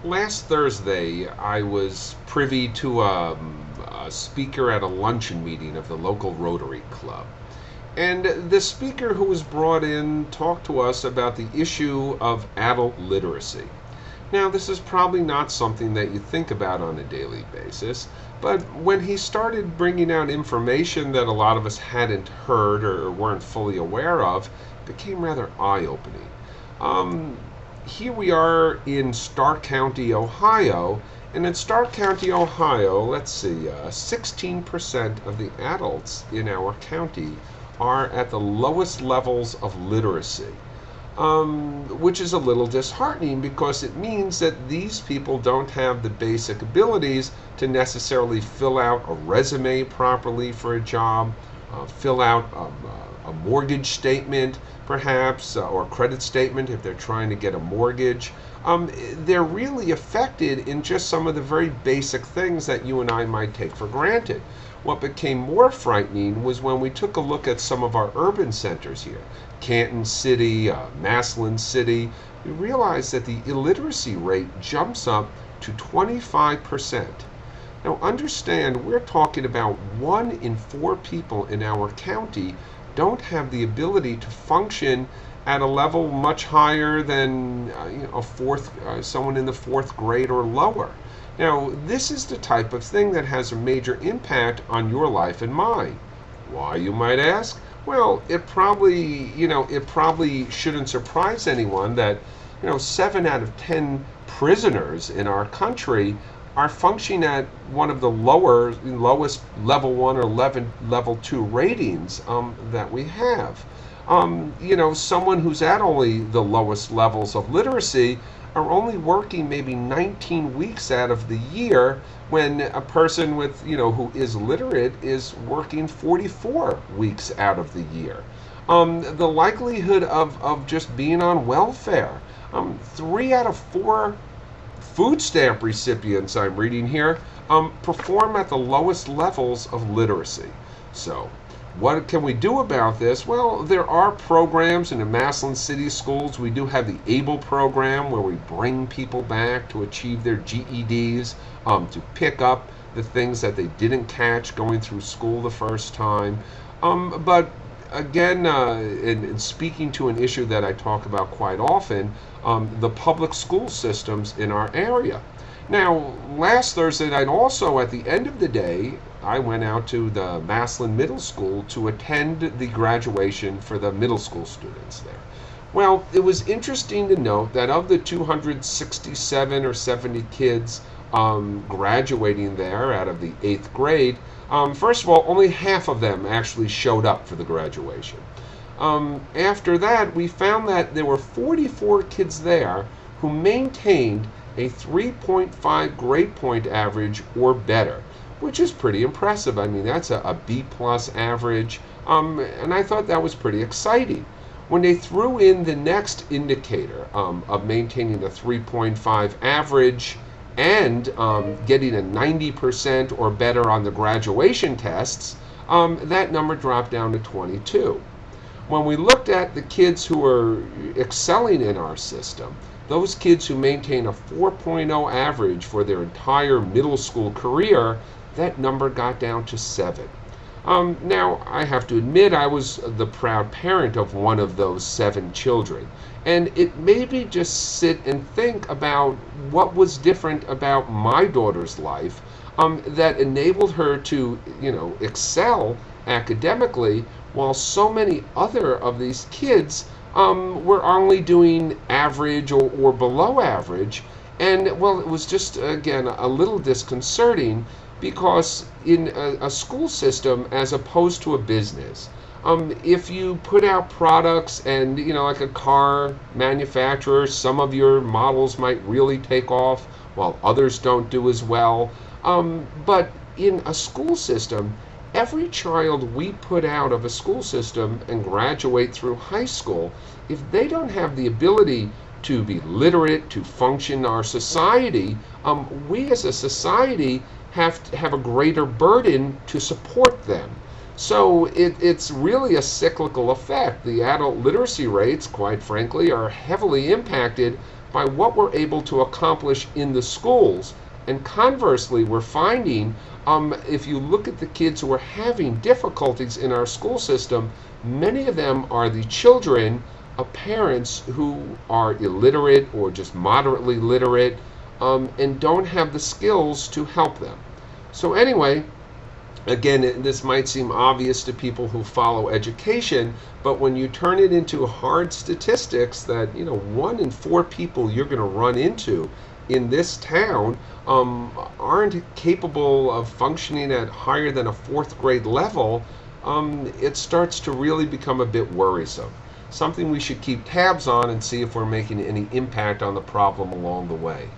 Last Thursday, I was privy to a speaker at a luncheon meeting of the local Rotary Club. And the speaker who was brought in talked to us about the issue of adult literacy. Now, this is probably not something that you think about on a daily basis, but when he started bringing out information that a lot of us hadn't heard or weren't fully aware of, it became rather eye opening. Um, Here we are in Stark County, Ohio, and in Stark County, Ohio, let's see, 16% of the adults in our county are at the lowest levels of literacy, which is a little disheartening because it means that these people don't have the basic abilities to necessarily fill out a resume properly for a job, fill out a mortgage statement, perhaps, or credit statement if they're trying to get a mortgage. They're really affected in just some of the very basic things that you and I might take for granted. What became more frightening was when we took a look at some of our urban centers here, Canton City, Massillon City. We realized that the illiteracy rate jumps up to 25%. Now understand, we're talking about 1 in 4 people in our county don't have the ability to function at a level much higher than someone in the fourth grade or lower. Now, this is the type of thing that has a major impact on your life and mine. Why, you might ask? Well, it probably shouldn't surprise anyone that, 7 out of 10 prisoners in our country are functioning at one of the lowest level 1 or level 2 ratings that we have. Someone who's at only the lowest levels of literacy are only working maybe 19 weeks out of the year when a person who is literate is working 44 weeks out of the year. The likelihood of just being on welfare. 3 out of 4 food stamp recipients, I'm reading here, perform at the lowest levels of literacy. So, what can we do about this? Well, there are programs in the Massillon City Schools. We do have the ABLE program where we bring people back to achieve their GEDs, to pick up the things that they didn't catch going through school the first time. But again, in speaking to an issue that I talk about quite often, the public school systems in our area. Now, last Thursday night also, at the end of the day, I went out to the Massillon Middle School to attend the graduation for the middle school students there. Well, it was interesting to note that of the 267 or 70 kids graduating there out of the 8th grade, first of all, only half of them actually showed up for the graduation. After that, we found that there were 44 kids there who maintained a 3.5 grade point average or better, which is pretty impressive. I mean, that's a B plus average, and I thought that was pretty exciting. When they threw in the next indicator of maintaining a 3.5 average and getting a 90% or better on the graduation tests, that number dropped down to 22. When we looked at the kids who are excelling in our system, those kids who maintain a 4.0 average for their entire middle school career, that number got down to 7. Now, I have to admit, I was the proud parent of one of those 7 children. And it made me just sit and think about what was different about my daughter's life that enabled her to, excel academically, while so many other of these kids were only doing average or below average. And, well, it was just, again, a little disconcerting because in a school system as opposed to a business, if you put out products and, like a car manufacturer, some of your models might really take off while others don't do as well. But in a school system, every child we put out of a school system and graduate through high school, if they don't have the ability to be literate, to function in our society, we as a society have to have a greater burden to support them. So it's really a cyclical effect. The adult literacy rates, quite frankly, are heavily impacted by what we're able to accomplish in the schools. And conversely, we're finding if you look at the kids who are having difficulties in our school system, many of them are the children of parents who are illiterate or just moderately literate and don't have the skills to help them. So anyway, again, this might seem obvious to people who follow education, but when you turn it into hard statistics that, 1 in 4 people you're going to run into in this town aren't capable of functioning at higher than a 4th grade level, it starts to really become a bit worrisome. Something we should keep tabs on and see if we're making any impact on the problem along the way.